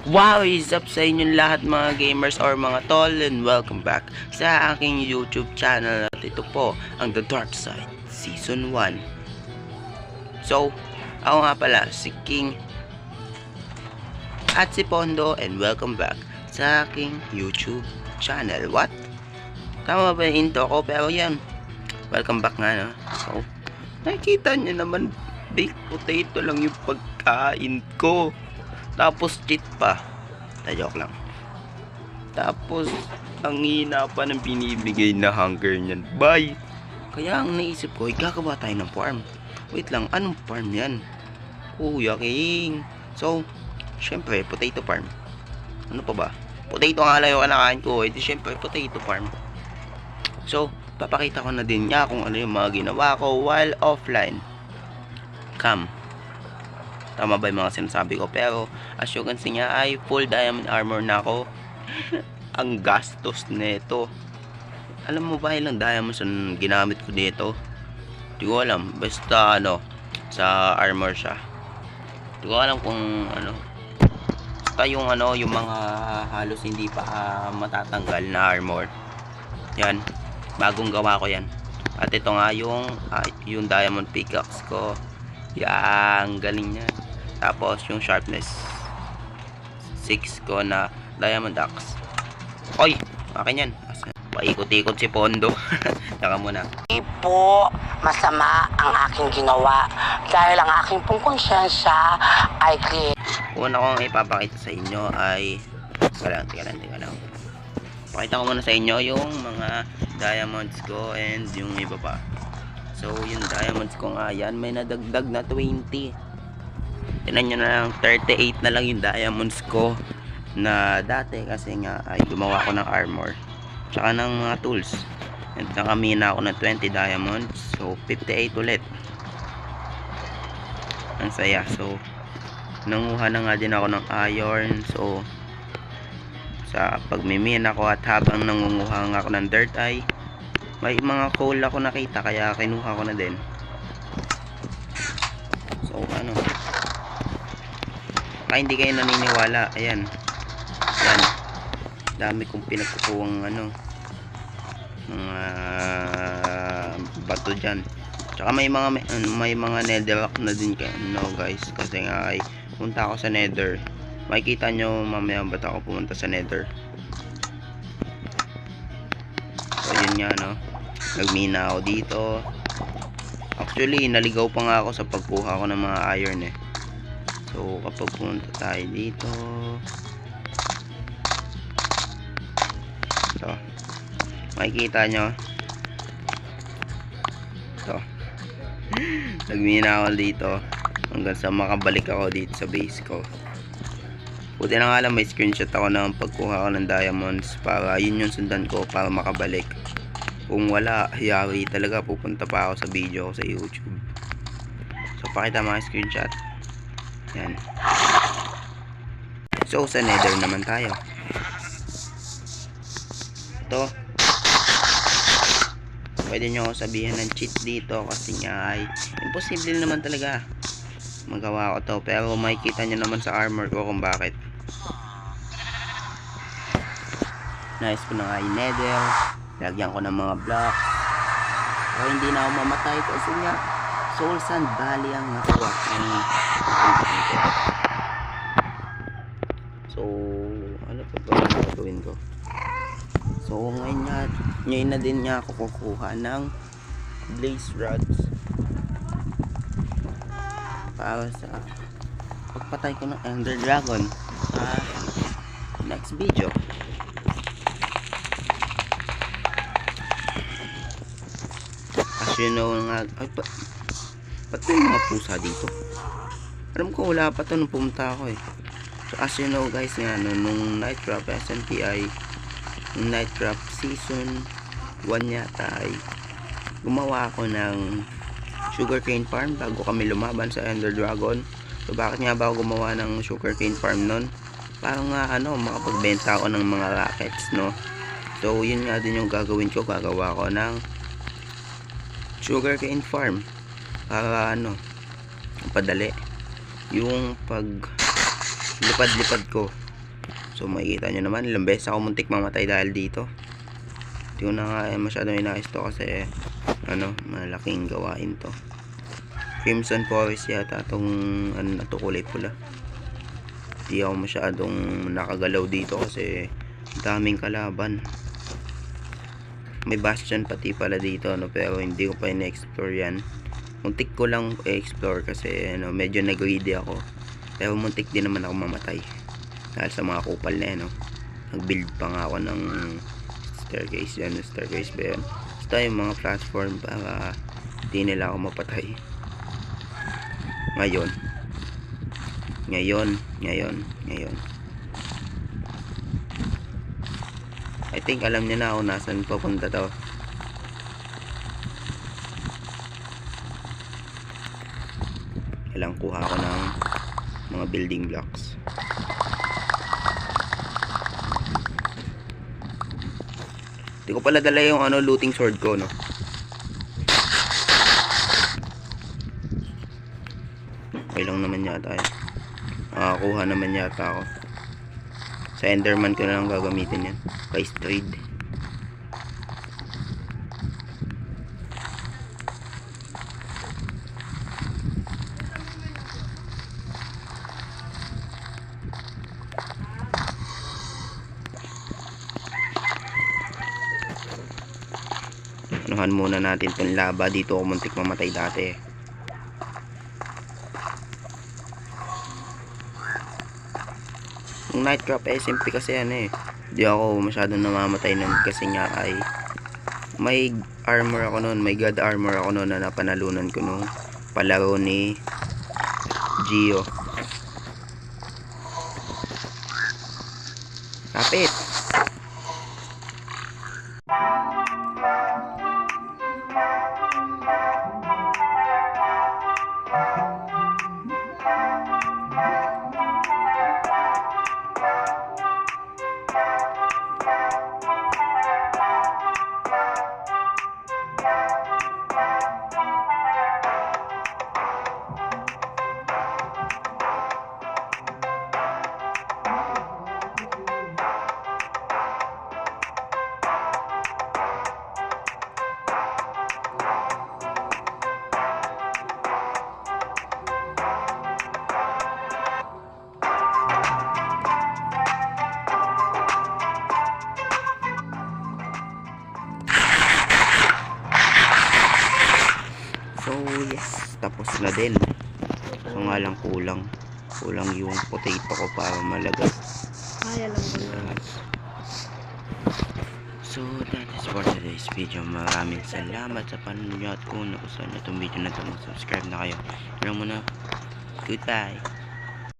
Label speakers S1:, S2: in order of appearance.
S1: Wow, is up sa inyong lahat mga gamers or mga tol, and welcome back sa aking YouTube channel at ito po ang The Dark Side Season 1. So, ako nga pala si King at si Pondo, and welcome back sa aking YouTube channel. What? Tama ba yung intro ko? Pero yan, welcome back nga, no? So, nakikita nyo naman, baked potato lang yung pagkain ko. Tapos cheat pa. Joke lang. Tapos ang hina pa ng binibigay na hunger niyan. Bye. Kaya ang naisip ko, gagawa tayo ng farm. Wait lang, anong farm yan? Kuya King. So, syempre, potato farm. Ano pa ba? Potato nga lang yung kanakain ko. Di syempre, potato farm. So, papakita ko na din niya kung ano yung mga ginawa ko while offline. Come. Tama ba yung mga sinasabi ko? Pero as you can see nga ay full diamond armor na ako. Ang gastos nito. Alam mo ba ilang diamonds ang ginamit ko dito? Hindi ko alam. Basta ano, sa armor siya. Hindi ko alam kung ano. Basta yung ano, yung mga halos hindi pa matatanggal na armor. Yan. Bagong gawa ko yan. At ito nga yung diamond pickaxe ko. Yan, galing niya. Tapos yung sharpness 6 ko na diamond axe. Oy, akin yan. Paikot-ikot si Pondo. Saka muna.
S2: Hindi po masama ang aking ginawa dahil ang aking pong konsyensya ay clear.
S1: Una kong ipapakita sa inyo ay Teka lang. Pakita ko muna sa inyo yung mga diamonds ko and yung iba pa. So yung diamonds ko nga yan, may nadagdag na 20. Tinan nyo na lang, 38 na lang yung diamonds ko na dati kasi nga ay gumawa ko ng armor tsaka ng mga tools, and nakamina ako ng 20 diamonds. So 58 ulit. Ang saya. So nanguha na nga din ako ng iron. So sa pagmimina ko at habang nangunguha nga ako ng dirt ay may mga coal ako nakita kaya kinuha ko na din. So ano, baka hindi kayo naniniwala. Ayan, yan, dami kong pinagkukuwang ano, mga bato dyan. Tsaka may mga netherrack na din kayo, no guys, kasi nga ay punta ako sa nether. Makikita nyo mamaya ba't ako pumunta sa nether. So yun nga, no, nagmina ako dito. Actually naligaw pa nga ako sa pagkuha ko ng mga iron eh. So kapag pumunta tayo dito, so makikita nyo ito. Nagmina ako dito hanggang sa makabalik ako dito sa base ko. Buti na nga lang may screenshot ako ng pagkuha ko ng diamonds para yun yung sundan ko para makabalik. Kung wala, yari talaga, pupunta pa ako sa video ko sa YouTube. So pakita mga screenshot. Yan. So sa nether naman tayo. Ito, pwede nyo sabihin ng cheat dito kasi nga ay imposible naman talaga magawa ko to, pero makikita nyo naman sa armor ko kung bakit. Nice ko na nga yung nether. Lagyan ko ng mga blocks para hindi na ako mamatay kasi nga soul sand valley ang nakuha ng pupuntahan ko. So ano pa ba ang gagawin ko? So ngayon na din nga ako kukuha ng blaze rods para sa pagpatay ko ng ender dragon sa next video. As you know nga, ay ba't may mga pusa dito? Alam ko wala pa to nung pumunta ako eh. So as you know guys nga, nung Nightcraft SMP ay Nightcraft season 1 yata ay gumawa ako ng sugarcane farm bago kami lumaban sa ender dragon. So bakit nga ba ako gumawa ng sugarcane farm nun? Para nga ano, makapagbenta ako ng mga rockets, no? So yun nga din yung gagawin ko, gagawa ko ng sugarcane farm para ano, padali yung pag lipad-lipad ko So makikita nyo naman, ilang beses ako muntik mamatay dahil dito. Hindi ko na nga masyadong inayos to kasi malaking gawain to. Crimson Forest yata itong na to, kulay pula. Hindi ako masyadong nakagalaw dito kasi daming kalaban. May bastion pati pala dito, pero hindi ko pa in-explore yan. Muntik ko lang i-explore kasi medyo nag-greedy ako. Pero muntik din naman ako mamatay dahil sa mga kupal na yan. Nag-build pa nga ako ng staircase yan. Staircase ba yan? Basta yung mga platform para hindi nila ako mapatay. Ngayon I think alam niya na ako nasan papunta to. Kailangan kuha ako ng mga building blocks. Hindi ko pala dala yung looting sword ko, no. Okay lang naman yata eh. Nakakuha naman yata ako. Sa Enderman ko na lang gagamitin yan. Price trade. Anuhan muna natin itong lava. Dito ako muntik mamatay dati. Yung Nightcraft SMP kasi hindi ako masyadong namamatay nun kasi nga ay may armor ako nun, may god armor ako nun na napanalunan ko nung palaro ni Gio. Kapit! So yes, tapos na din. So nga lang kulang yung potato ko para malagay.
S3: Kaya lang ba?
S1: So that is for today's video. Maraming salamat sa panonood. Kung nagustuhan nyo itong video na ito, mag-subscribe na kayo. Pero muna, goodbye.